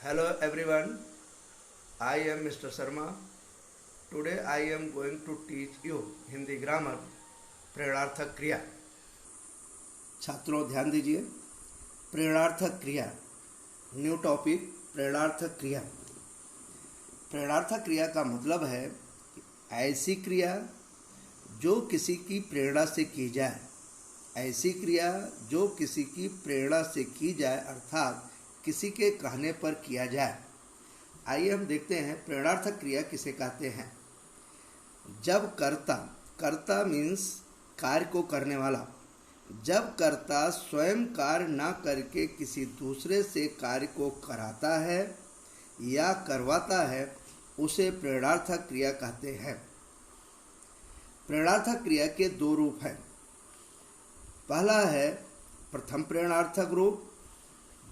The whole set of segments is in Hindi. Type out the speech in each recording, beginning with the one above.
Hello everyone, I am Mr. Sharma. Today I am going to teach you Hindi grammar प्रेरणार्थक क्रिया। छात्रों ध्यान दीजिए, प्रेरणार्थक क्रिया न्यू टॉपिक। प्रेरणार्थक क्रिया। प्रेरणार्थक क्रिया का मतलब है ऐसी क्रिया जो किसी की प्रेरणा से की जाए। ऐसी क्रिया जो किसी की प्रेरणा से की जाए, अर्थात किसी के कहने पर किया जाए। आइए हम देखते हैं प्रेरणार्थक क्रिया किसे कहते हैं। जब कर्ता मीन्स कार्य को करने वाला, जब कर्ता स्वयं कार्य न करके किसी दूसरे से कार्य को कराता है या करवाता है, उसे प्रेरणार्थक क्रिया कहते हैं। प्रेरणार्थक क्रिया के दो रूप हैं। पहला है प्रथम प्रेरणार्थक रूप,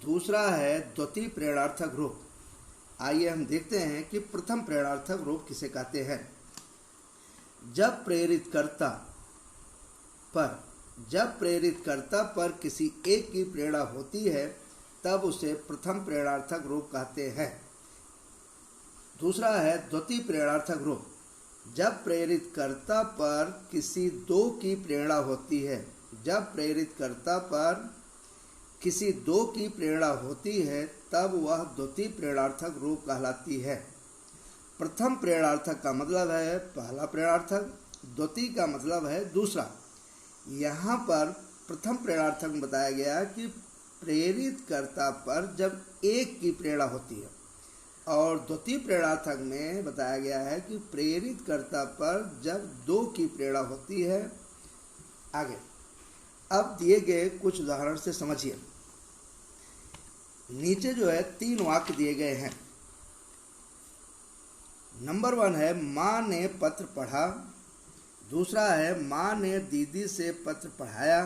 दूसरा है द्वितीय प्रेरणार्थक रूप। आइए हम देखते हैं कि प्रथम प्रेरणार्थक रूप किसे कहते हैं। जब प्रेरित कर्ता पर किसी एक की प्रेरणा होती है, तब उसे प्रथम प्रेरणार्थक रूप कहते हैं। दूसरा है द्वितीय प्रेरणार्थक रूप। जब प्रेरित कर्ता पर किसी दो की प्रेरणा होती है, जब प्रेरित कर्ता पर किसी दो की प्रेरणा होती है, तब वह द्वितीय प्रेरणार्थक रूप कहलाती है। प्रथम प्रेरणार्थक का मतलब है पहला प्रेरणार्थक, द्वितीय का मतलब है दूसरा। यहाँ पर प्रथम प्रेरणार्थक में बताया गया कि प्रेरित कर्ता पर जब एक की प्रेरणा होती है, और द्वितीय प्रेरणार्थक में बताया गया है कि प्रेरित कर्ता पर जब दो की प्रेरणा होती है। आगे अब दिए गए कुछ उदाहरण से समझिए। नीचे जो है 3 वाक्य दिए गए हैं। नंबर 1 है माँ ने पत्र पढ़ा, दूसरा है माँ ने दीदी से पत्र पढ़ाया,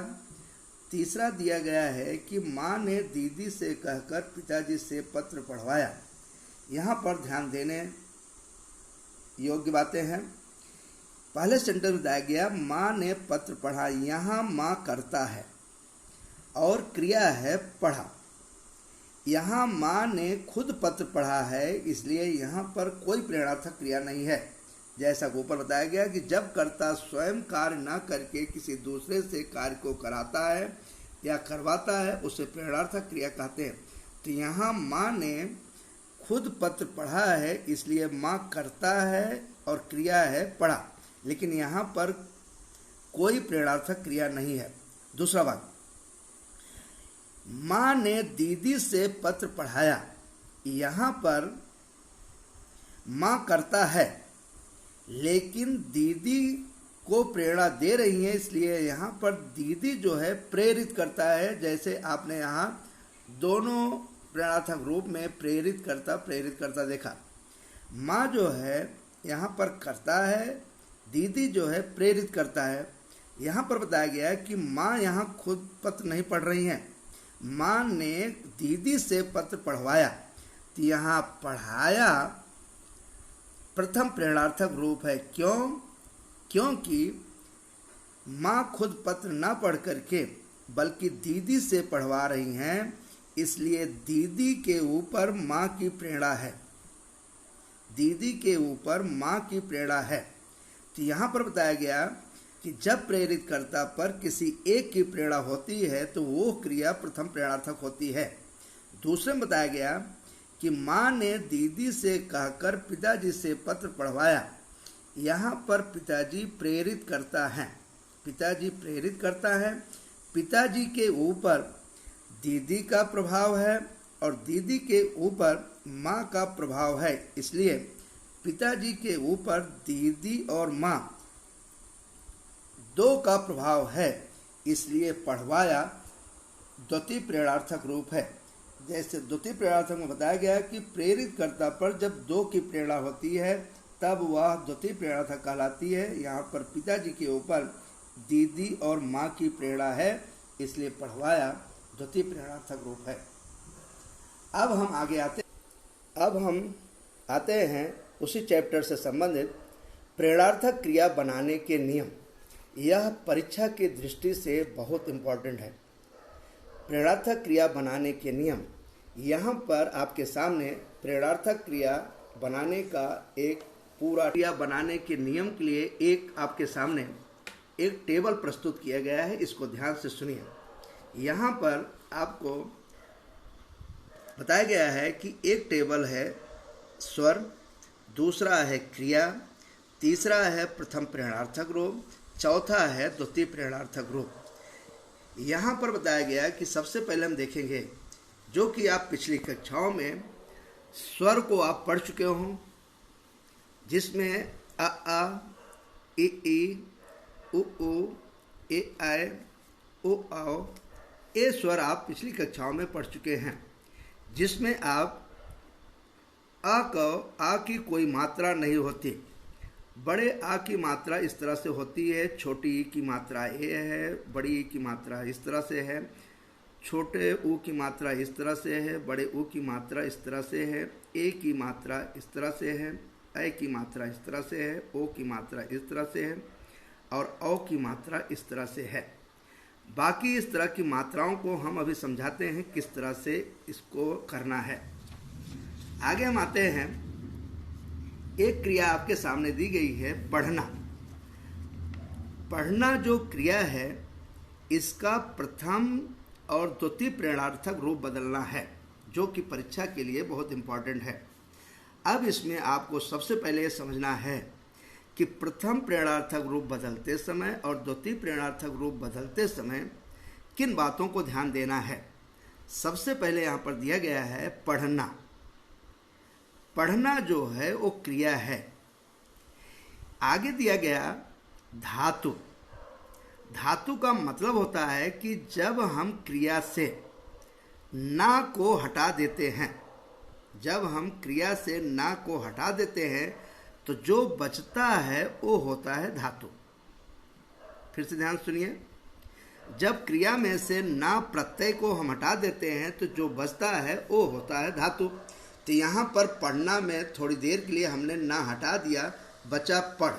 तीसरा दिया गया है कि माँ ने दीदी से कहकर पिताजी से पत्र पढ़वाया। यहाँ पर ध्यान देने योग्य बातें हैं। पहले सेंटेंस में बताया गया माँ ने पत्र पढ़ा, यहाँ माँ करता है और क्रिया है पढ़ा। यहाँ माँ ने खुद पत्र पढ़ा है, इसलिए यहाँ पर कोई प्रेरणार्थक क्रिया नहीं है। जैसा कि ऊपर बताया गया कि जब कर्ता स्वयं कार्य न करके किसी दूसरे से कार्य को कराता है या करवाता है, उसे प्रेरणार्थक क्रिया कहते हैं। तो यहाँ माँ ने खुद पत्र पढ़ा है, इसलिए माँ करता है और क्रिया है पढ़ा, लेकिन यहाँ पर कोई प्रेरणार्थक क्रिया नहीं है। दूसरा बात, माँ ने दीदी से पत्र पढ़ाया, यहाँ पर माँ करता है, लेकिन दीदी को प्रेरणा दे रही है, इसलिए यहाँ पर दीदी जो है प्रेरित करता है। जैसे आपने यहाँ दोनों प्रेरणार्थक रूप में प्रेरित करता देखा। माँ जो है यहाँ पर करता है, दीदी जो है प्रेरित करता है। यहाँ पर बताया गया है कि माँ यहाँ खुद पत्र नहीं पढ़ रही हैं, माँ ने दीदी से पत्र पढ़वाया। तो यहाँ पढ़ाया प्रथम प्रेरणार्थक रूप है। क्योंकि माँ खुद पत्र न पढ़ करके बल्कि दीदी से पढ़वा रही हैं, इसलिए दीदी के ऊपर माँ की प्रेरणा है। दीदी के ऊपर माँ की प्रेरणा है। तो यहाँ पर बताया गया कि जब प्रेरित कर्ता पर किसी एक की प्रेरणा होती है, तो वो क्रिया प्रथम प्रेरणार्थक होती है। दूसरे में बताया गया कि माँ ने दीदी से कहकर पिताजी से पत्र पढ़वाया। यहाँ पर पिताजी प्रेरित करता है, पिताजी प्रेरित करता है। पिताजी के ऊपर दीदी का प्रभाव है और दीदी के ऊपर माँ का प्रभाव है, इसलिए पिताजी के ऊपर दीदी और माँ दो का प्रभाव है, इसलिए पढ़वाया द्वितीय प्रेरणार्थक रूप है। जैसे द्वितीय प्रेरणार्थक में बताया गया कि प्रेरित कर्ता पर जब दो की प्रेरणा होती है, तब वह द्वितीय प्रेरणार्थक कहलाती है। यहाँ पर पिताजी के ऊपर दीदी और माँ की प्रेरणा है, इसलिए पढ़वाया द्वितीय प्रेरणार्थक रूप है। अब हम आते हैं उसी चैप्टर से संबंधित प्रेरणार्थक क्रिया बनाने के नियम। यह परीक्षा की दृष्टि से बहुत इम्पोर्टेंट है। प्रेरणार्थक क्रिया बनाने के नियम। यहाँ पर आपके सामने प्रेरणार्थक क्रिया बनाने का एक पूरा क्रिया बनाने के नियम के लिए एक आपके सामने एक टेबल प्रस्तुत किया गया है। इसको ध्यान से सुनिए। यहाँ पर आपको बताया गया है कि एक टेबल है स्वर, दूसरा है क्रिया, तीसरा है प्रथम प्रेरणार्थक रूप, चौथा है द्वितीय प्रेरणार्थक रूप। यहाँ पर बताया गया कि सबसे पहले हम देखेंगे जो कि आप पिछली कक्षाओं में स्वर को आप पढ़ चुके हों, जिसमें आ, ई, उ, ए, ऐ, ओ, आओ, ये स्वर आप पिछली कक्षाओं में पढ़ चुके हैं, जिसमें आप आ की कोई मात्रा नहीं होती। बड़े आ की मात्रा इस तरह से होती है, छोटी ई की मात्रा ए है, बड़ी ई की मात्रा इस तरह से है, छोटे ऊ की मात्रा इस तरह से है, बड़े ऊ की मात्रा इस तरह से है, ए की मात्रा इस तरह से है, ऐ की मात्रा इस तरह से है, ओ की मात्रा इस तरह से है और औ की मात्रा इस तरह से है। बाकी इस तरह की मात्राओं को हम अभी समझाते हैं किस तरह से इसको करना है। आगे हम आते हैं, एक क्रिया आपके सामने दी गई है पढ़ना। पढ़ना जो क्रिया है इसका प्रथम और द्वितीय प्रेरणार्थक रूप बदलना है, जो कि परीक्षा के लिए बहुत इंपॉर्टेंट है। अब इसमें आपको सबसे पहले ये समझना है कि प्रथम प्रेरणार्थक रूप बदलते समय और द्वितीय प्रेरणार्थक रूप बदलते समय किन बातों को ध्यान देना है। सबसे पहले यहाँ पर दिया गया है पढ़ना। पढ़ना जो है वो क्रिया है। आगे दिया गया धातु। धातु का मतलब होता है कि जब हम क्रिया से ना को हटा देते हैं, जब हम क्रिया से ना को हटा देते हैं तो जो बचता है वो होता है धातु। फिर से ध्यान सुनिए, जब क्रिया में से ना प्रत्यय को हम हटा देते हैं तो जो बचता है वो होता है धातु। तो यहाँ पर पढ़ना में थोड़ी देर के लिए हमने ना हटा दिया, बचा पढ़।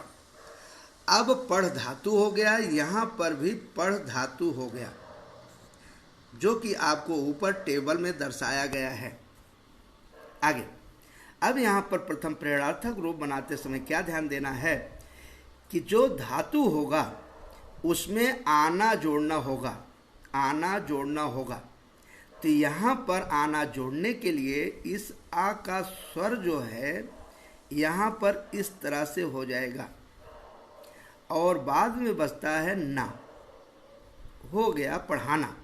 अब पढ़ धातु हो गया, यहाँ पर भी पढ़ धातु हो गया, जो कि आपको ऊपर टेबल में दर्शाया गया है। आगे अब यहाँ पर प्रथम प्रेरणार्थक रूप बनाते समय क्या ध्यान देना है कि जो धातु होगा उसमें आना जोड़ना होगा, आना जोड़ना होगा। तो यहाँ पर आना जोड़ने के लिए इस आ का स्वर जो है यहाँ पर इस तरह से हो जाएगा और बाद में बचता है ना, हो गया पढ़ाना।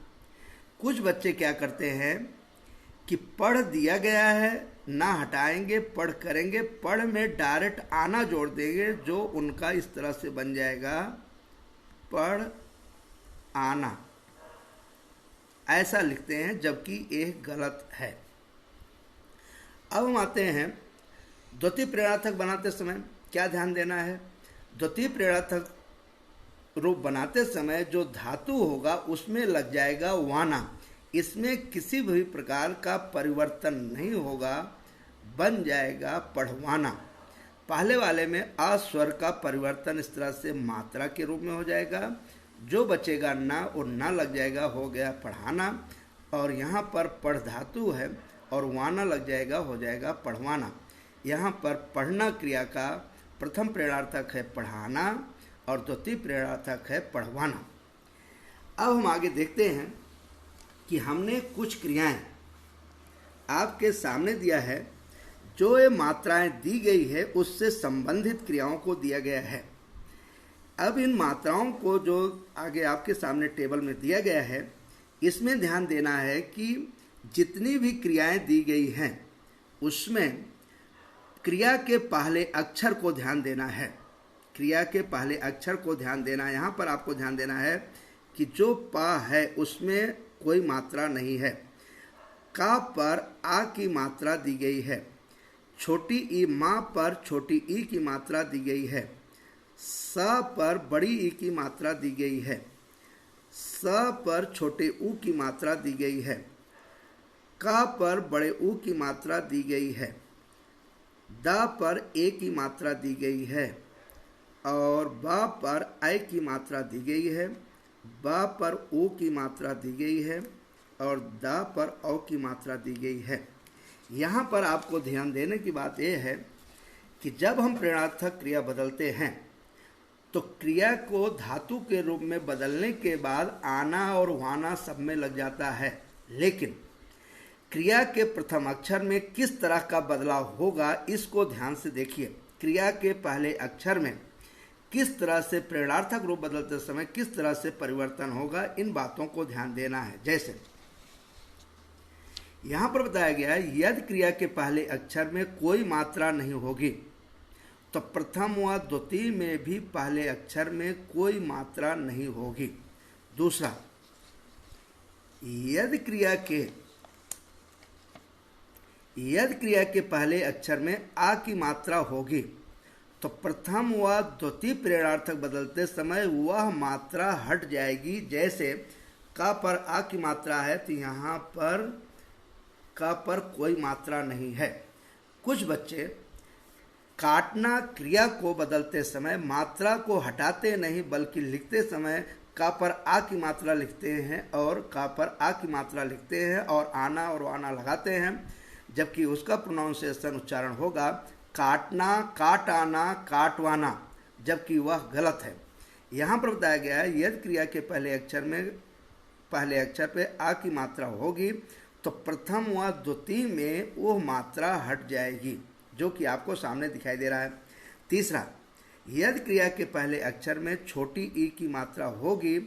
कुछ बच्चे क्या करते हैं कि पढ़ दिया गया है, ना हटाएंगे, पढ़ करेंगे, पढ़ में डायरेक्ट आना जोड़ देंगे, जो उनका इस तरह से बन जाएगा पढ़ आना, ऐसा लिखते हैं, जबकि यह गलत है। अब हम आते हैं द्वितीय प्रेरणार्थक बनाते समय क्या ध्यान देना है। द्वितीय प्रेरणार्थक रूप बनाते समय जो धातु होगा उसमें लग जाएगा वाना, इसमें किसी भी प्रकार का परिवर्तन नहीं होगा, बन जाएगा पढ़वाना। पहले वाले में आ स्वर का परिवर्तन इस तरह से मात्रा के रूप में हो जाएगा, जो बचेगा ना और ना लग जाएगा, हो गया पढ़ाना। और यहाँ पर पढ़ धातु है और वाना लग जाएगा, हो जाएगा पढ़वाना। यहाँ पर पढ़ना क्रिया का प्रथम प्रेरणार्थक है पढ़ाना और द्वितीय प्रेरणार्थक है पढ़वाना। अब हम आगे देखते हैं कि हमने कुछ क्रियाएं आपके सामने दिया है, जो ये मात्राएं दी गई है उससे संबंधित क्रियाओं को दिया गया है। अब इन मात्राओं को जो आगे आपके सामने टेबल में दिया गया है, इसमें ध्यान देना है कि जितनी भी क्रियाएं दी गई हैं उसमें क्रिया के पहले अक्षर को ध्यान देना है। क्रिया के पहले अक्षर को ध्यान देना है। यहाँ पर आपको ध्यान देना है कि जो पा है उसमें कोई मात्रा नहीं है। का पर आ की मात्रा दी गई है। छोटी ई माँ पर छोटी ई की मात्रा दी गई है। स पर बड़ी ई की मात्रा दी गई है। स पर छोटे ऊ की मात्रा दी गई है। का पर बड़े ऊ की मात्रा दी गई है। द पर ए की मात्रा दी गई है और ब पर ऐ की मात्रा दी गई है। ब पर ओ की मात्रा दी गई है और द पर औ की मात्रा दी गई है। यहाँ पर आपको ध्यान देने की बात यह है कि जब हम प्रेरणार्थक क्रिया बदलते हैं तो क्रिया को धातु के रूप में बदलने के बाद आना और वाना सब में लग जाता है, लेकिन क्रिया के प्रथम अक्षर में किस तरह का बदलाव होगा इसको ध्यान से देखिए। क्रिया के पहले अक्षर में किस तरह से प्रेरणार्थक रूप बदलते समय किस तरह से परिवर्तन होगा, इन बातों को ध्यान देना है। जैसे यहाँ पर बताया गया है, यदि क्रिया के पहले अक्षर में कोई मात्रा नहीं होगी तो प्रथम व द्वितीय में भी पहले अक्षर में कोई मात्रा नहीं होगी। दूसरा, यदि क्रिया के पहले अक्षर में आ की मात्रा होगी तो प्रथम व द्वितीय प्रेरणार्थक बदलते समय वह मात्रा हट जाएगी। जैसे का पर आ की मात्रा है तो यहाँ पर का पर कोई मात्रा नहीं है। कुछ बच्चे काटना क्रिया को बदलते समय मात्रा को हटाते नहीं बल्कि लिखते समय का पर आ की मात्रा लिखते हैं और का पर आ की मात्रा लिखते हैं और आना और वाना लगाते हैं, जबकि उसका प्रोनाउंसिएशन उच्चारण होगा काटना, काट आना, काटवाना, जबकि वह गलत है। यहाँ पर बताया गया है, यदि क्रिया के पहले अक्षर पे आ की मात्रा होगी तो प्रथम व द्वितीय में वह मात्रा हट जाएगी, जो कि आपको सामने दिखाई दे रहा है। तीसरा, यदि क्रिया के पहले अक्षर में छोटी ई की मात्रा होगी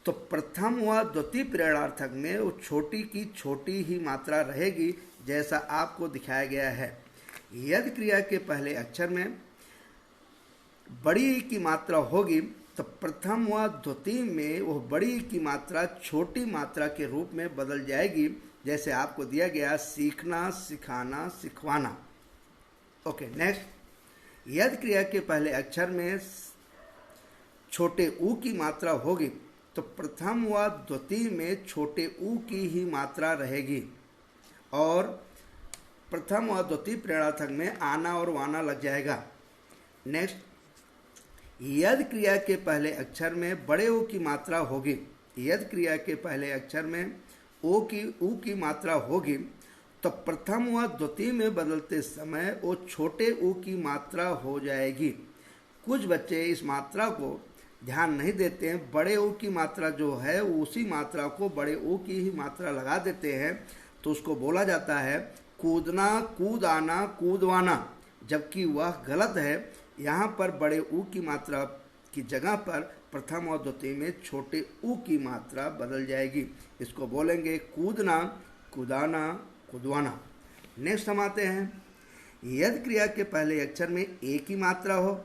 तो प्रथम व द्वितीय प्रेरणार्थक में वो छोटी की छोटी ही मात्रा रहेगी, जैसा आपको दिखाया गया है। यदि क्रिया के पहले अक्षर में बड़ी ई की मात्रा होगी तो प्रथम व द्वितीय में वह बड़ी ई की मात्रा छोटी मात्रा के रूप में बदल जाएगी, जैसे आपको दिया गया सीखना, सिखाना, सिखवाना। ओके, नेक्स्ट, यदि क्रिया के पहले अक्षर में छोटे ऊ की मात्रा होगी तो प्रथम व द्वितीय में छोटे ऊ की ही मात्रा रहेगी और प्रथम व द्वितीय प्रेरणार्थक में आना और वाना लग जाएगा। नेक्स्ट, यदि क्रिया के पहले अक्षर में बड़े ओ की मात्रा होगी, यदि क्रिया के पहले अक्षर में ऊ की मात्रा होगी तो प्रथम व द्वितीय में बदलते समय वो छोटे ऊ की मात्रा हो जाएगी। कुछ बच्चे इस मात्रा को ध्यान नहीं देते हैं, बड़े ऊ की मात्रा जो है उसी मात्रा को बड़े ऊ की ही मात्रा लगा देते हैं, तो उसको बोला जाता है कूदना, कूद आना, कूदवाना, जबकि वह गलत है। यहाँ पर बड़े ऊ की मात्रा की जगह पर प्रथम और द्वितीय में छोटे ऊ की मात्रा बदल जाएगी। इसको बोलेंगे कूदना, कुदाना, कुदवाना। नेक्स्ट हम आते हैं, यदि क्रिया के पहले अक्षर में ए की मात्रा हो,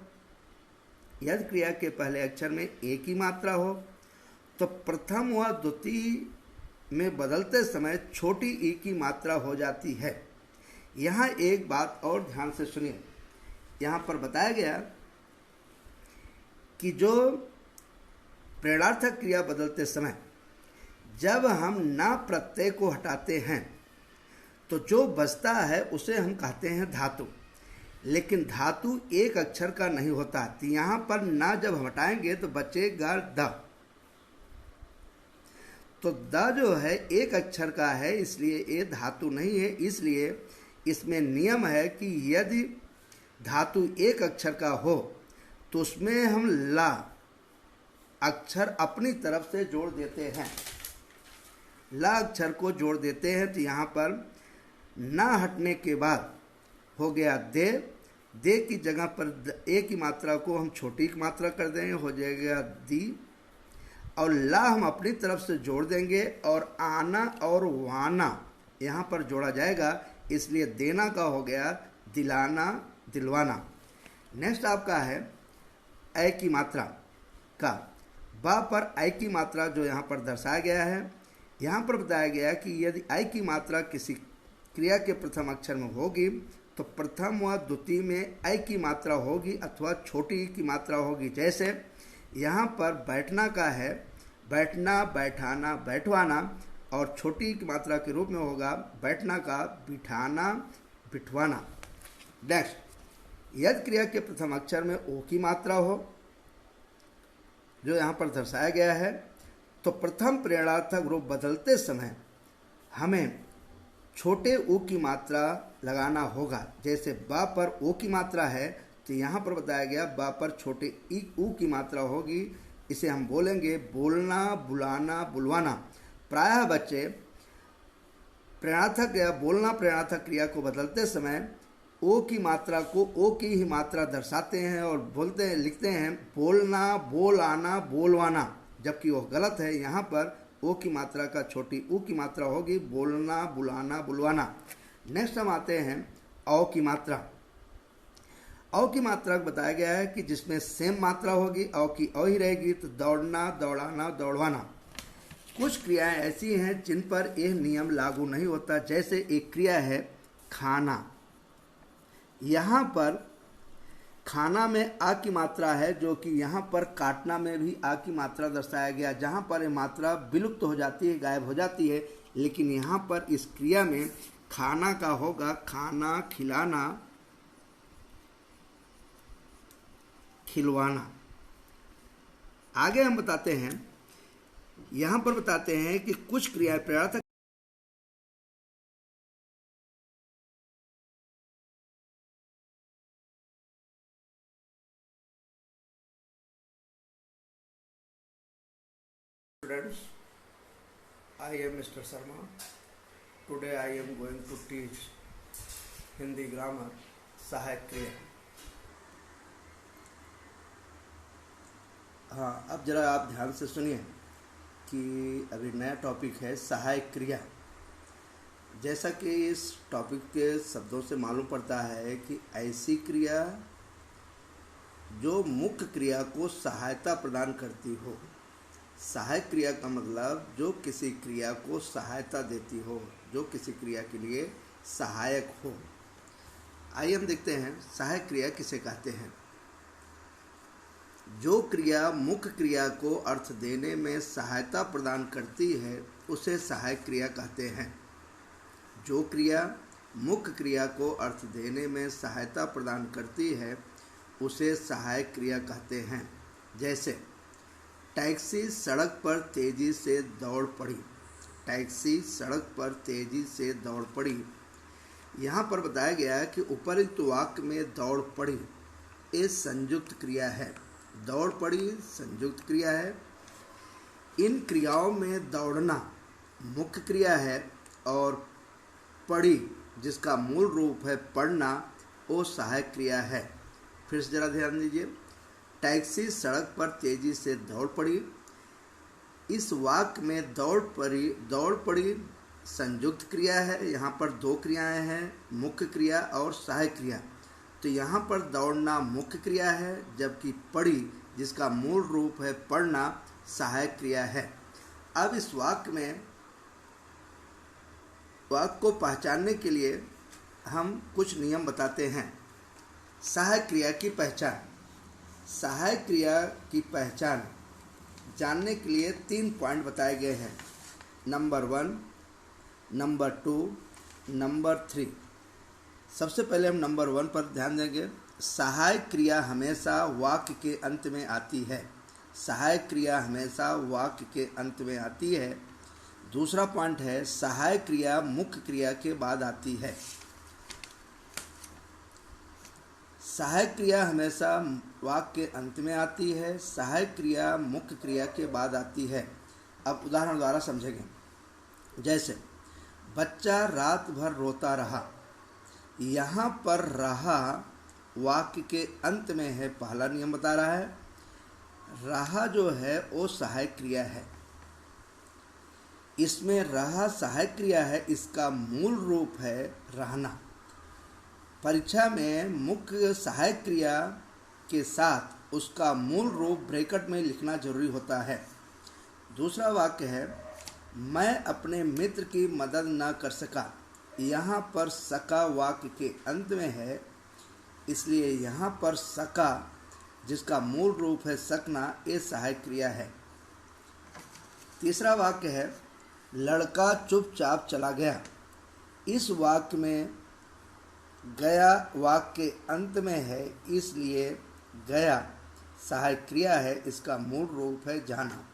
यदि क्रिया के पहले अक्षर में ए की मात्रा हो तो प्रथम व द्वितीय में बदलते समय छोटी ई की मात्रा हो जाती है। यहाँ एक बात और ध्यान से सुनिए, यहाँ पर बताया गया कि जो प्रेरणार्थक क्रिया बदलते समय जब हम ना प्रत्यय को हटाते हैं तो जो बचता है उसे हम कहते हैं धातु, लेकिन धातु एक अक्षर का नहीं होता। तो यहाँ पर ना जब हटाएंगे तो बचेगा द, तो द जो है एक अक्षर का है, इसलिए ये धातु नहीं है। इसलिए इसमें नियम है कि यदि धातु एक अक्षर का हो तो उसमें हम ला अक्षर अपनी तरफ से जोड़ देते हैं, ला अक्षर को जोड़ देते हैं। तो यहाँ पर ना हटने के बाद हो गया दे, दे की जगह पर ए की मात्रा को हम छोटी की मात्रा कर देंगे, हो जाएगा दी, और ला हम अपनी तरफ से जोड़ देंगे और आना और वाना यहाँ पर जोड़ा जाएगा, इसलिए देना का हो गया दिलाना, दिलवाना। नेक्स्ट आपका है ए की मात्रा का, बा पर आई की मात्रा जो यहाँ पर दर्शाया गया है। यहाँ पर बताया गया कि यदि आई की मात्रा किसी क्रिया के प्रथम अक्षर में होगी तो प्रथम व द्वितीय में आई की मात्रा होगी अथवा छोटी की मात्रा होगी। जैसे यहाँ पर बैठना का है बैठना, बैठाना, बैठवाना, और छोटी की मात्रा के रूप में होगा बैठना का बिठाना, बिठवाना। नेक्स्ट, यदि क्रिया के प्रथम अक्षर में ओ की मात्रा हो जो यहाँ पर दर्शाया गया है तो प्रथम प्रेरणार्थक रूप बदलते समय हमें छोटे ऊ की मात्रा लगाना होगा। जैसे बा पर ओ की मात्रा है तो यहाँ पर बताया गया बा पर छोटे ई ऊ की मात्रा होगी। इसे हम बोलेंगे बोलना, बुलाना, बुलवाना। प्रायः बच्चे प्रेरणार्थक या बोलना प्रेरणार्थक क्रिया को बदलते समय ओ की मात्रा को ओ की ही मात्रा दर्शाते हैं और बोलते हैं, लिखते हैं बोलना, बोल आना, बोलवाना, जबकि वह गलत है। यहाँ पर ओ की मात्रा का छोटी ऊ की मात्रा होगी बोलना, बुलाना, बुलवाना। नेक्स्ट हम आते हैं औ की मात्रा। औ की मात्रा बताया गया है कि जिसमें सेम मात्रा होगी, औ की औ ही रहेगी, तो दौड़ना, दौड़ाना, दौड़वाना। कुछ क्रियाएं ऐसी हैं जिन पर यह नियम लागू नहीं होता। जैसे एक क्रिया है खाना। यहाँ पर खाना में आ की मात्रा है, जो कि यहाँ पर काटना में भी आ की मात्रा दर्शाया गया, जहाँ पर यह मात्रा विलुप्त हो जाती है, गायब हो जाती है। लेकिन यहाँ पर इस क्रिया में खाना का होगा खाना, खिलाना, खिलवाना। आगे हम बताते हैं, यहाँ पर बताते हैं कि कुछ क्रियाएं प्रेरणार्थक Students, I am Mr. Sharma. Today I am going to teach Hindi grammar सहायक क्रिया। हाँ, अब जरा आप ध्यान से सुनिए कि अभी नया टॉपिक है सहायक क्रिया। जैसा कि इस टॉपिक के शब्दों से मालूम पड़ता है कि ऐसी क्रिया जो मुख्य क्रिया को सहायता प्रदान करती हो। सहायक क्रिया का मतलब जो किसी क्रिया को सहायता देती हो, जो किसी क्रिया के लिए सहायक हो। आइए हम देखते हैं सहायक क्रिया किसे कहते हैं। जो क्रिया मुख्य क्रिया को अर्थ देने में सहायता प्रदान करती है उसे सहायक क्रिया कहते हैं। जो क्रिया मुख्य क्रिया को अर्थ देने में सहायता प्रदान करती है उसे सहायक क्रिया कहते हैं। जैसे टैक्सी सड़क पर तेजी से दौड़ पड़ी। टैक्सी सड़क पर तेजी से दौड़ पड़ी। यहाँ पर बताया गया है कि उपरोक्त वाक्य में दौड़ पड़ी ये संयुक्त क्रिया है। दौड़ पड़ी संयुक्त क्रिया है। इन क्रियाओं में दौड़ना मुख्य क्रिया है और पड़ी जिसका मूल रूप है पढ़ना वो सहायक क्रिया है। फिर से जरा ध्यान दीजिए, टैक्सी सड़क पर तेजी से दौड़ पड़ी। इस वाक्य में दौड़ पड़ी संयुक्त क्रिया है। यहाँ पर दो क्रियाएं हैं, मुख्य क्रिया और सहायक क्रिया। तो यहाँ पर दौड़ना मुख्य क्रिया है, जबकि पढ़ी जिसका मूल रूप है पढ़ना सहायक क्रिया है। अब इस वाक्य में वाक्य को पहचानने के लिए हम कुछ नियम बताते हैं। सहायक क्रिया की पहचान। सहायक क्रिया की पहचान जानने के लिए 3 पॉइंट बताए गए हैं। Number 1, number 2, number 3। सबसे पहले हम नंबर 1 पर ध्यान देंगे। सहायक क्रिया हमेशा वाक्य के अंत में आती है। सहायक क्रिया हमेशा वाक्य के अंत में आती है। दूसरा पॉइंट है सहायक क्रिया मुख्य क्रिया के बाद आती है। सहायक क्रिया हमेशा वाक्य के अंत में आती है। सहायक क्रिया मुख्य क्रिया के बाद आती है। अब उदाहरण द्वारा समझेंगे। जैसे बच्चा रात भर रोता रहा। यहाँ पर रहा वाक्य के अंत में है। पहला नियम बता रहा है रहा जो है वो सहायक क्रिया है। इसमें रहा सहायक क्रिया है, इसका मूल रूप है रहना। परीक्षा में मुख्य सहायक क्रिया के साथ उसका मूल रूप ब्रैकेट में लिखना जरूरी होता है। दूसरा वाक्य है मैं अपने मित्र की मदद न कर सका। यहाँ पर सका वाक्य के अंत में है, इसलिए यहाँ पर सका जिसका मूल रूप है सकना ये सहायक क्रिया है। तीसरा वाक्य है लड़का चुपचाप चला गया। इस वाक्य में गया वाक्य के अंत में है, इसलिए गया सहायक क्रिया है, इसका मूल रूप है जाना।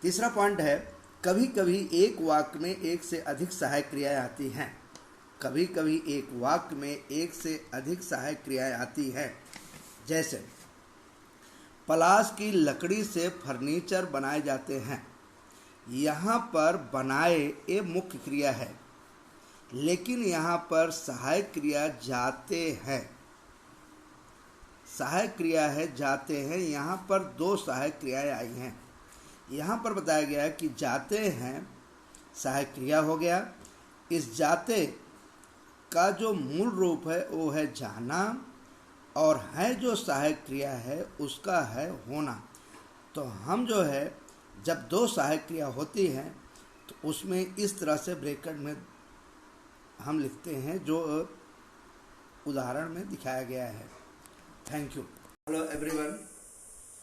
तीसरा पॉइंट है कभी कभी एक वाक्य में एक से अधिक सहायक क्रियाएं आती हैं। कभी कभी एक वाक्य में एक से अधिक सहायक क्रियाएं आती हैं। जैसे पलाश की लकड़ी से फर्नीचर बनाए जाते हैं। यहाँ पर बनाए ये मुख्य क्रिया है, लेकिन यहाँ पर सहायक क्रिया जाते हैं। सहायक क्रिया है जाते हैं। यहाँ पर दो सहायक क्रियाएं आई हैं। यहाँ पर बताया गया है कि जाते हैं सहायक क्रिया हो गया। इस जाते का जो मूल रूप है वो है जाना, और है जो सहायक क्रिया है उसका है होना। तो हम जो है जब दो सहायक क्रिया होती हैं तो उसमें इस तरह से ब्रैकेट में हम लिखते हैं जो उदाहरण में दिखाया गया है। Thank you. Hello everyone,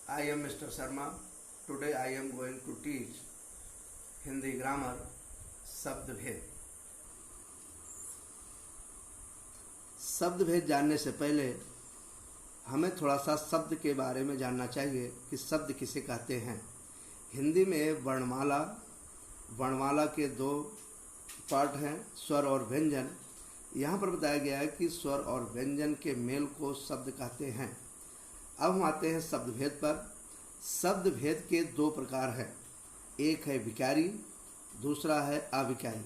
I am mister Sharma. Today I am going to teach Hindi grammar शब्द भेद। शब्द भेद जानने से पहले हमें थोड़ा सा शब्द के बारे में जानना चाहिए कि शब्द किसे कहते हैं। हिंदी में वर्णमाला के दो पार्ट हैं, स्वर और व्यंजन। यहाँ पर बताया गया है कि स्वर और व्यंजन के मेल को शब्द कहते हैं। अब हम आते हैं शब्द भेद पर। शब्द भेद के दो प्रकार हैं, एक है विकारी, दूसरा है अविकारी।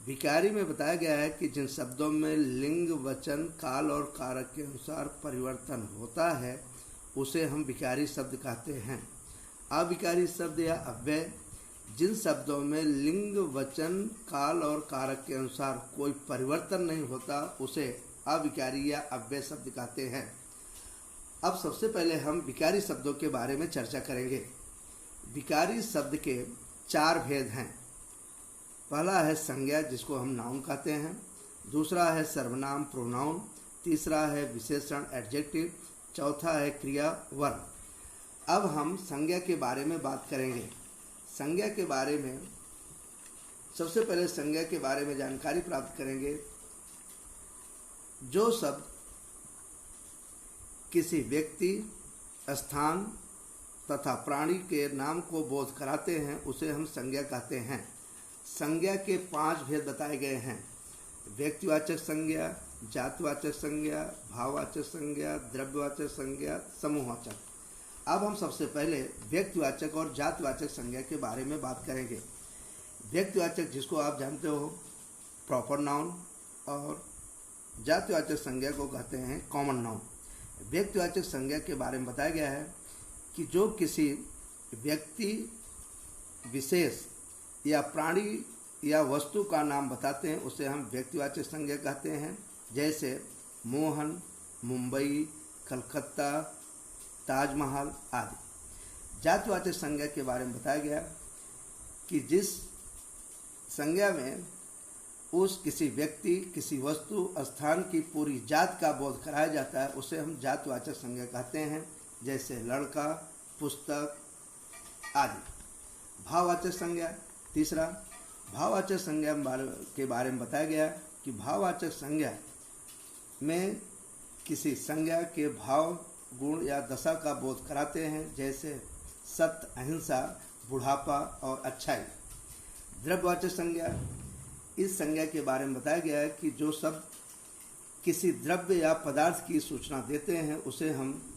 विकारी में बताया गया है कि जिन शब्दों में लिंग, वचन, काल और कारक के अनुसार परिवर्तन होता है उसे हम विकारी शब्द कहते हैं। अविकारी शब्द या अव्यय, जिन शब्दों में लिंग, वचन, काल और कारक के अनुसार कोई परिवर्तन नहीं होता उसे अविकारी या अव्यय शब्द कहते हैं। अब सबसे पहले हम विकारी शब्दों के बारे में चर्चा करेंगे। विकारी शब्द के चार भेद हैं। पहला है संज्ञा, जिसको हम नाउन कहते हैं। दूसरा है सर्वनाम प्रोनाउन। तीसरा है विशेषण एडजेक्टिव। चौथा है क्रिया वर्ब। अब हम संज्ञा के बारे में बात करेंगे। संज्ञा के बारे में सबसे पहले संज्ञा के बारे में जानकारी प्राप्त करेंगे। जो शब्द किसी व्यक्ति, स्थान तथा प्राणी के नाम को बोध कराते हैं उसे हम संज्ञा कहते हैं। संज्ञा के 5 भेद बताए गए हैं: व्यक्तिवाचक संज्ञा, जातिवाचक संज्ञा, भाववाचक संज्ञा, द्रव्यवाचक संज्ञा, समूहवाचक। अब हम सबसे पहले व्यक्तिवाचक और जातिवाचक संज्ञा के बारे में बात करेंगे। व्यक्तिवाचक, जिसको आप जानते हो प्रॉपर नाउन, और जातिवाचक संज्ञा को कहते हैं कॉमन नाउन। व्यक्तिवाचक संज्ञा के बारे में बताया गया है कि जो किसी व्यक्ति विशेष या प्राणी या वस्तु का नाम बताते हैं उसे हम व्यक्तिवाचक संज्ञा कहते हैं। जैसे मोहन, मुंबई, कलकत्ता, ताजमहल आदि। जातिवाचक संज्ञा के बारे में बताया गया कि जिस संज्ञा में उस किसी व्यक्ति, किसी वस्तु, स्थान की पूरी जात का बोध कराया जाता है उसे हम जातिवाचक संज्ञा कहते हैं। जैसे लड़का, पुस्तक आदि। भाववाचक संज्ञा तीसरा। भाववाचक संज्ञा के बारे में बताया गया कि भाववाचक संज्ञा में किसी संज्ञा के भाव, गुण या दशा का बोध कराते हैं। जैसे सत्य, अहिंसा, बुढ़ापा और अच्छाई। द्रव्यवाचक संज्ञा, इस संज्ञा के बारे में बताया गया है कि जो शब्द किसी द्रव्य या पदार्थ की सूचना देते हैं उसे हम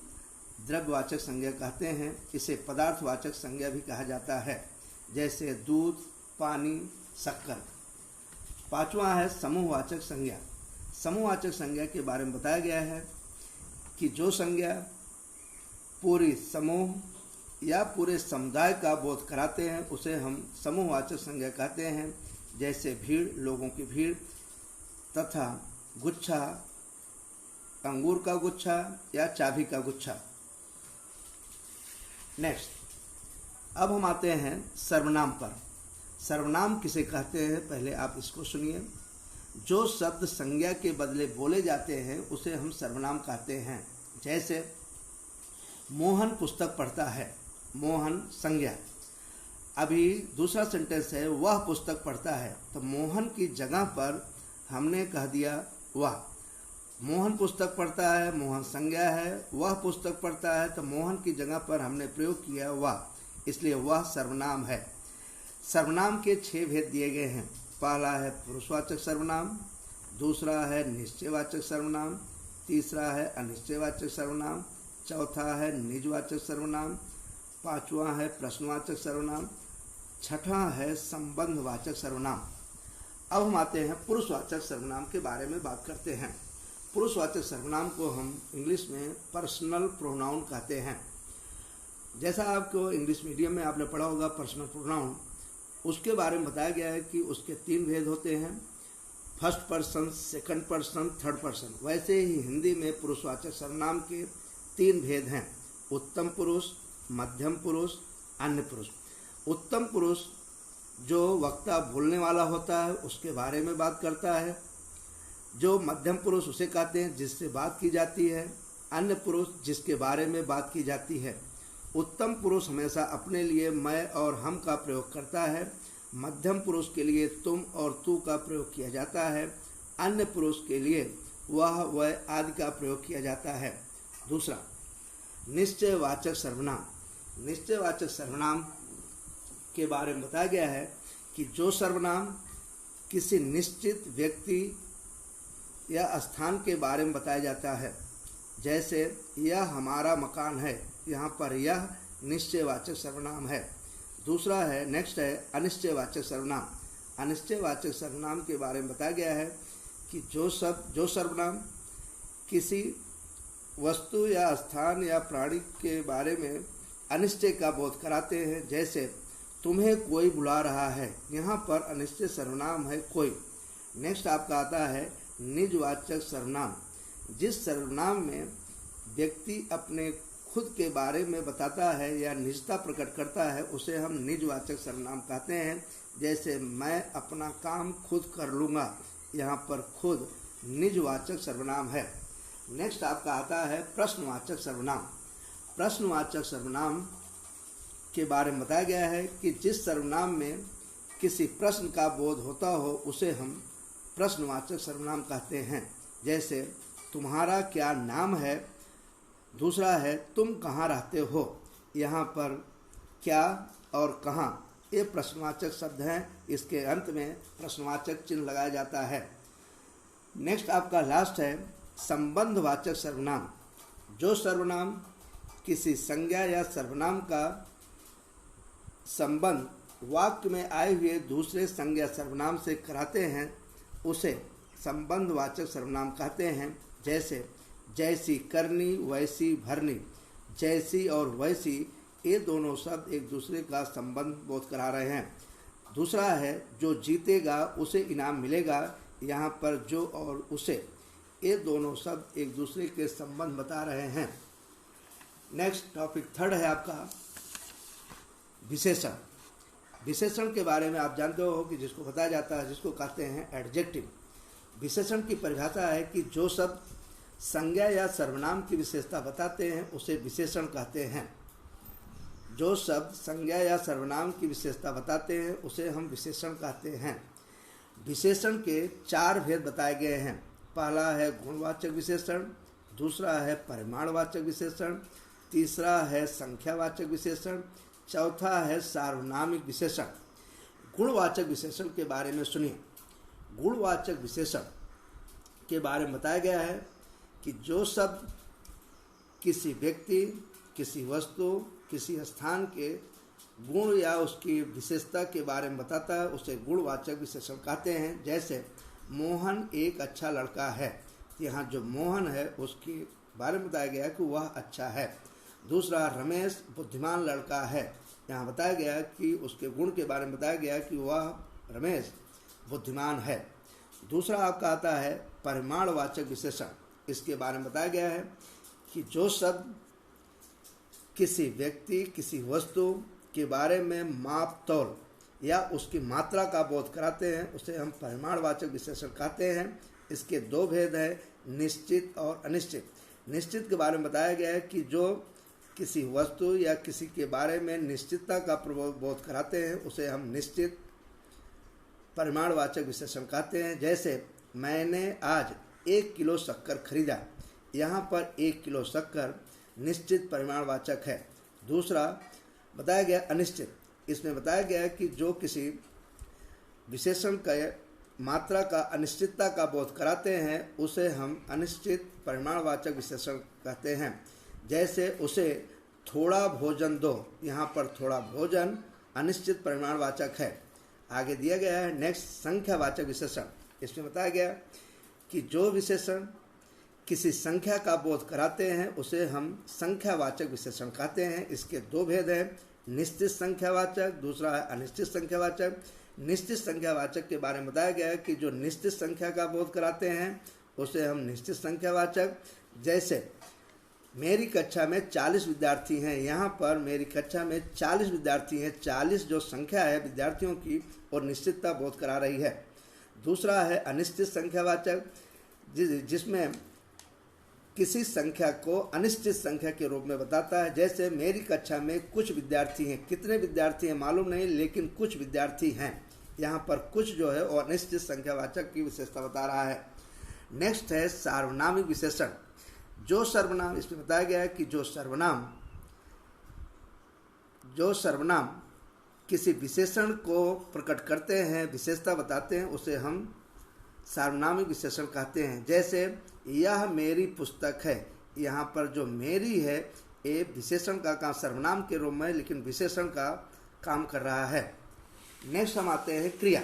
द्रव्यवाचक संज्ञा कहते हैं। इसे पदार्थवाचक संज्ञा भी कहा जाता है। जैसे दूध, पानी, शक्कर। पांचवा है समूहवाचक संज्ञा। समूहवाचक संज्ञा के बारे में बताया गया है कि जो संज्ञा पूरी समूह या पूरे समुदाय का बोध कराते हैं उसे हम समूहवाचक संज्ञा कहते हैं। जैसे भीड़, लोगों की भीड़, तथा गुच्छा, अंगूर का गुच्छा या चाबी का गुच्छा। नेक्स्ट, अब हम आते हैं सर्वनाम पर। सर्वनाम किसे कहते हैं पहले आप इसको सुनिए। जो शब्द संज्ञा के बदले बोले जाते हैं उसे हम सर्वनाम कहते हैं। जैसे मोहन पुस्तक पढ़ता है, मोहन संज्ञा। अभी दूसरा सेंटेंस है वह पुस्तक पढ़ता है, तो मोहन की जगह पर हमने कह दिया वह। मोहन पुस्तक पढ़ता है, मोहन संज्ञा है। वह पुस्तक पढ़ता है, तो मोहन की जगह पर हमने प्रयोग किया वह, इसलिए वह सर्वनाम है। सर्वनाम के 6 भेद दिए गए हैं। पहला है पुरुषवाचक सर्वनाम, दूसरा है निश्चयवाचक सर्वनाम, तीसरा है अनिश्चयवाचक सर्वनाम, चौथा है निजवाचक सर्वनाम, पांचवा है प्रश्नवाचक सर्वनाम, छठा है संबंधवाचक सर्वनाम। अब हम आते हैं पुरुषवाचक सर्वनाम के बारे में बात करते हैं। पुरुषवाचक सर्वनाम को हम इंग्लिश में पर्सनल प्रोनाउन कहते हैं। जैसा आपको इंग्लिश मीडियम में आपने पढ़ा होगा पर्सनल प्रोनाउन, उसके बारे में बताया गया है कि उसके 3 भेद होते हैं, first person, second person, third person. वैसे ही हिंदी में पुरुषवाचक सर्वनाम के 3 भेद हैं, उत्तम पुरुष, मध्यम पुरुष, अन्य पुरुष। उत्तम पुरुष जो वक्ता बोलने वाला होता है उसके बारे में बात करता है। जो मध्यम पुरुष उसे कहते हैं जिससे बात की जाती है। अन्य पुरुष जिसके बारे में बात की जाती है। उत्तम पुरुष हमेशा अपने लिए मैं और हम का प्रयोग करता है। मध्यम पुरुष के लिए तुम और तू का प्रयोग किया जाता है। अन्य पुरुष के लिए वह आदि का प्रयोग किया जाता है। दूसरा, निश्चयवाचक सर्वनाम। निश्चयवाचक सर्वनाम के बारे में बताया गया है कि जो सर्वनाम किसी निश्चित व्यक्ति या स्थान के बारे में बताया जाता है, जैसे यह हमारा मकान है, यहाँ पर यह निश्चयवाचक सर्वनाम है। दूसरा है, नेक्स्ट है अनिश्चयवाचक सर्वनाम। अनिश्चयवाचक सर्वनाम के बारे में बताया गया है कि जो सर्वनाम किसी वस्तु या स्थान या प्राणी के बारे में अनिश्चय का बोध कराते हैं, जैसे तुम्हें कोई बुला रहा है, यहाँ पर अनिश्चय सर्वनाम है कोई। नेक्स्ट आपका आता है निजवाचक सर्वनाम। जिस सर्वनाम में व्यक्ति अपने खुद के बारे में बताता है या निजता प्रकट करता है उसे हम निजवाचक सर्वनाम कहते हैं। जैसे मैं अपना काम खुद कर लूँगा, यहाँ पर खुद निजवाचक सर्वनाम है। नेक्स्ट आपका आता है प्रश्नवाचक सर्वनाम। प्रश्नवाचक सर्वनाम के बारे में बताया गया है कि जिस सर्वनाम में किसी प्रश्न का बोध होता हो उसे हम प्रश्नवाचक सर्वनाम कहते हैं। जैसे तुम्हारा क्या नाम है। दूसरा है तुम कहाँ रहते हो। यहाँ पर क्या और कहाँ ये प्रश्नवाचक शब्द हैं, इसके अंत में प्रश्नवाचक चिन्ह लगाया जाता है। नेक्स्ट आपका लास्ट है संबंधवाचक सर्वनाम। जो सर्वनाम किसी संज्ञा या सर्वनाम का संबंध वाक्य में आए हुए दूसरे संज्ञा सर्वनाम से कराते हैं उसे संबंधवाचक सर्वनाम कहते हैं। जैसे जैसी करनी, वैसी भरनी। जैसी और वैसी ये दोनों शब्द एक दूसरे का संबंध बोध करा रहे हैं। दूसरा है जो जीतेगा उसे इनाम मिलेगा। यहाँ पर जो और उसे ये दोनों शब्द एक दूसरे के संबंध बता रहे हैं। नेक्स्ट टॉपिक थर्ड है आपका विशेषण। विशेषण के बारे में आप जानते हो कि जिसको बताया जाता है, जिसको कहते हैं एडजेक्टिव। विशेषण की परिभाषा है कि जो शब्द संज्ञा या सर्वनाम की विशेषता बताते हैं उसे विशेषण कहते हैं। जो शब्द संज्ञा या सर्वनाम की विशेषता बताते हैं उसे हम विशेषण कहते हैं। विशेषण के 4 भेद बताए गए हैं। पहला है गुणवाचक विशेषण, दूसरा है परिमाणवाचक विशेषण, तीसरा है संख्यावाचक विशेषण, चौथा है सार्वनामिक विशेषण। गुणवाचक विशेषण के बारे में सुनिए। गुणवाचक विशेषण के बारे में बताया गया है कि जो शब्द किसी व्यक्ति, किसी वस्तु, किसी स्थान के गुण या उसकी विशेषता के बारे में बताता है उसे गुणवाचक विशेषण कहते हैं। जैसे मोहन एक अच्छा लड़का है। यहाँ जो मोहन है उसके बारे में बताया गया कि वह अच्छा है। दूसरा, रमेश बुद्धिमान लड़का है। यहाँ बताया गया कि उसके गुण के बारे में बताया गया कि वह रमेश बुद्धिमान है। दूसरा आपका आता है परिमाणवाचक विशेषण। इसके बारे में बताया गया है कि जो शब्द किसी व्यक्ति, किसी वस्तु के बारे में माप तौल या उसकी मात्रा का बोध कराते हैं उसे हम परिमाणवाचक विशेषण कहते हैं। इसके 2 भेद हैं, निश्चित और अनिश्चित। निश्चित के बारे में बताया गया है कि जो किसी वस्तु या किसी के बारे में निश्चितता का बोध कराते हैं उसे हम निश्चित परिमाणवाचक विशेषण कहते हैं। जैसे मैंने आज 1 किलो शक्कर खरीदा। यहाँ पर 1 किलो शक्कर निश्चित परिमाणवाचक है। दूसरा बताया गया अनिश्चित। इसमें बताया गया है कि जो किसी विशेषण का मात्रा का अनिश्चितता का बोध कराते हैं उसे हम अनिश्चित परिमाणवाचक विशेषण कहते हैं। जैसे उसे थोड़ा भोजन दो, यहाँ पर थोड़ा भोजन अनिश्चित परिमाणवाचक है। आगे दिया गया है नेक्स्ट संख्यावाचक विशेषण। इसमें बताया गया कि जो विशेषण किसी संख्या का बोध कराते हैं उसे हम संख्यावाचक विशेषण कहते हैं। इसके दो भेद हैं, निश्चित संख्यावाचक, दूसरा है अनिश्चित संख्यावाचक। निश्चित संख्यावाचक के बारे में बताया गया है कि जो निश्चित संख्या का बोध कराते हैं उसे हम निश्चित संख्यावाचक, जैसे मेरी कक्षा में 40 विद्यार्थी हैं, यहाँ पर मेरी कक्षा में 40 विद्यार्थी हैं, 40 जो संख्या है विद्यार्थियों की और निश्चितता बोध करा रही है। दूसरा है अनिश्चित संख्यावाचक, जिसमें किसी संख्या को अनिश्चित संख्या के रूप में बताता है। जैसे मेरी कक्षा में कुछ विद्यार्थी हैं, कितने विद्यार्थी हैं मालूम नहीं, लेकिन कुछ विद्यार्थी हैं। यहाँ पर कुछ जो है वो अनिश्चित संख्यावाचक की विशेषता बता रहा है। नेक्स्ट है सार्वनामिक विशेषण। जो सर्वनाम, इसमें बताया गया है कि जो सर्वनाम किसी विशेषण को प्रकट करते हैं, विशेषता बताते हैं, उसे हम सार्वनामिक विशेषण कहते हैं। जैसे यह मेरी पुस्तक है, यहाँ पर जो मेरी है ये विशेषण का काम सर्वनाम के रूप में, लेकिन विशेषण का काम कर रहा है। नेक्स्ट हम आते हैं क्रिया।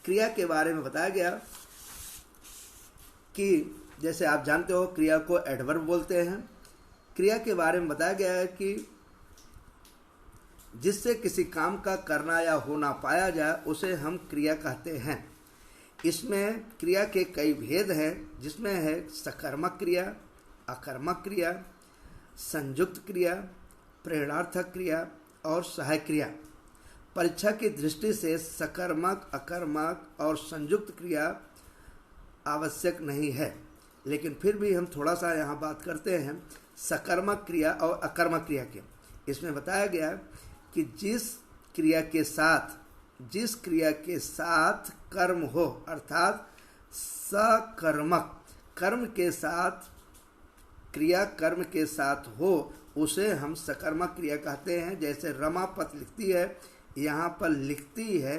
क्रिया के बारे में बताया गया कि जैसे आप जानते हो क्रिया को एडवर्ब बोलते हैं। क्रिया के बारे में बताया गया है कि जिससे किसी काम का करना या होना पाया जाए उसे हम क्रिया कहते हैं। इसमें क्रिया के कई भेद हैं, जिसमें है सकर्मक क्रिया, अकर्मक क्रिया, संयुक्त क्रिया, प्रेरणार्थक क्रिया और सहायक क्रिया। परीक्षा की दृष्टि से सकर्मक, अकर्मक और संयुक्त क्रिया आवश्यक नहीं है, लेकिन फिर भी हम थोड़ा सा यहाँ बात करते हैं सकर्मक क्रिया और अकर्मक क्रिया के। इसमें बताया गया कि जिस क्रिया के साथ कर्म हो, अर्थात सकर्मक कर्म के साथ क्रिया कर्म के साथ हो, उसे हम सकर्मक क्रिया कहते हैं। जैसे रमा पत्र लिखती है, यहाँ पर लिखती है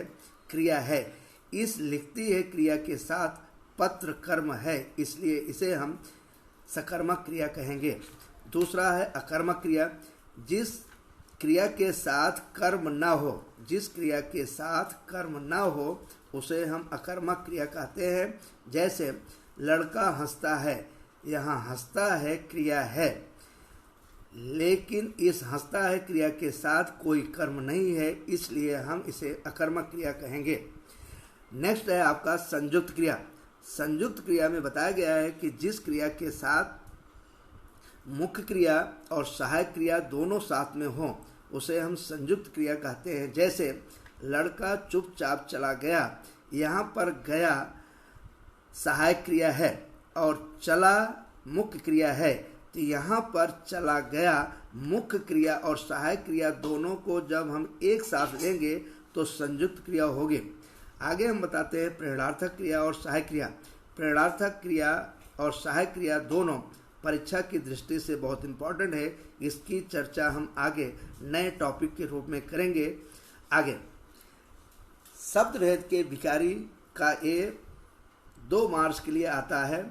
क्रिया है, इस लिखती है क्रिया के साथ पत्र कर्म है, इसलिए इसे हम सकर्मक क्रिया कहेंगे। दूसरा है अकर्मक क्रिया। जिस क्रिया के साथ कर्म न हो, जिस क्रिया के साथ कर्म न हो उसे हम अकर्मक क्रिया कहते हैं। जैसे लड़का हंसता है, यहाँ हंसता है क्रिया है, लेकिन इस हंसता है क्रिया के साथ कोई कर्म नहीं है, इसलिए हम इसे अकर्मक क्रिया कहेंगे। नेक्स्ट है आपका संयुक्त क्रिया। संयुक्त क्रिया में बताया गया है कि जिस क्रिया के साथ मुख्य क्रिया और सहायक क्रिया दोनों साथ में हों उसे हम संयुक्त क्रिया कहते हैं। जैसे लड़का चुपचाप चला गया, यहाँ पर गया सहायक क्रिया है और चला मुख्य क्रिया है, तो यहाँ पर चला गया मुख्य क्रिया और सहायक क्रिया दोनों को जब हम एक साथ लेंगे तो संयुक्त क्रिया होगी। आगे हम बताते हैं प्रेरणार्थक क्रिया और सहायक क्रिया। प्रेरणार्थक क्रिया और सहायक क्रिया दोनों परीक्षा की दृष्टि से बहुत इम्पोर्टेंट है। इसकी चर्चा हम आगे नए टॉपिक के रूप में करेंगे। आगे शब्द भेद के विकारी का ये 2 मार्क्स के लिए आता है।